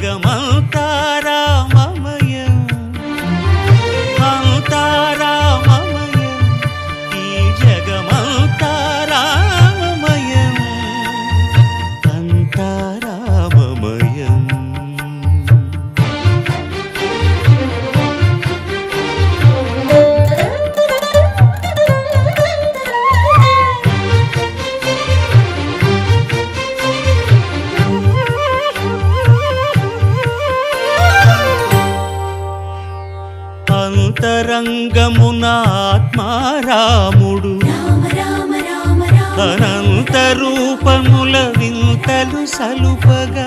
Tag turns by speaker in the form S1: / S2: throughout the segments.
S1: జగమంతా రామమయం అంతా రామమయం ఈ జగమంతా రామమయం అంతా రామమయం అంతరంగమున ఆత్మారాముడు అనంత రూపముల వింతలు సలుపగా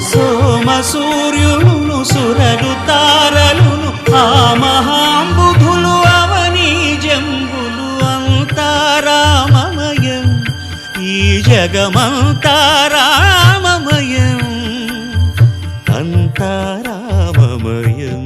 S1: సోమ సూర్యులను సురలు తారలును ఆ మహాంబుధులు అవనీ జంబులు అంతా రామమయం ఈ జగమంతా రామమయం అంతా రామమయం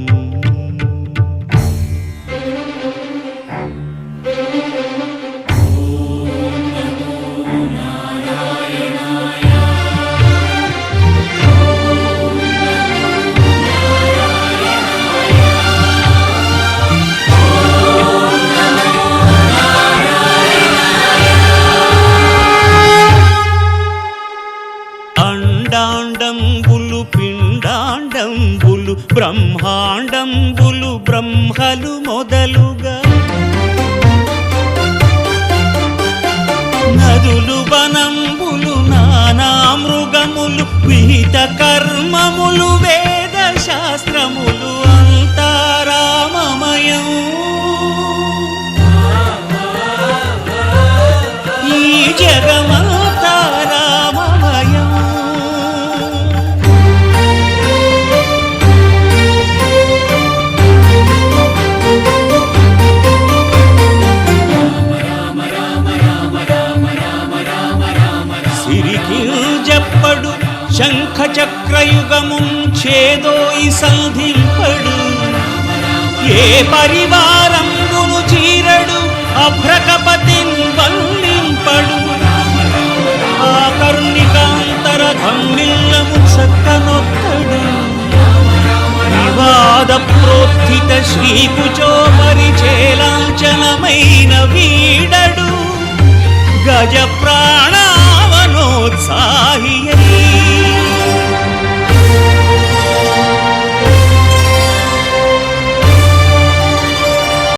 S1: అండాండంబులు పిండాండంబులు బ్రహ్మాండంబులు బ్రహ్మలు మొదలుగా నదులు వనంబులు నానా మృగములు విహిత కర్మములు వేద శాస్త్రములు అంతా రామమయం ఈ జగమంతా రామమయం సిరికింజప్పడు శంఖ చక్రయుగముంచేదోయి సంధింపడు ఏ పరివారంబును చీరడు అభ్రకపతిన్ వల్లింపడు ఆ కర్ణికాంతర ధమ్మిల్లము చక్కనొక్కడు వివాద ప్రోత్థిత శ్రీకుచో పరిచేలాంచనమైన వీడడు గజ ప్రాణావనోత్సాహి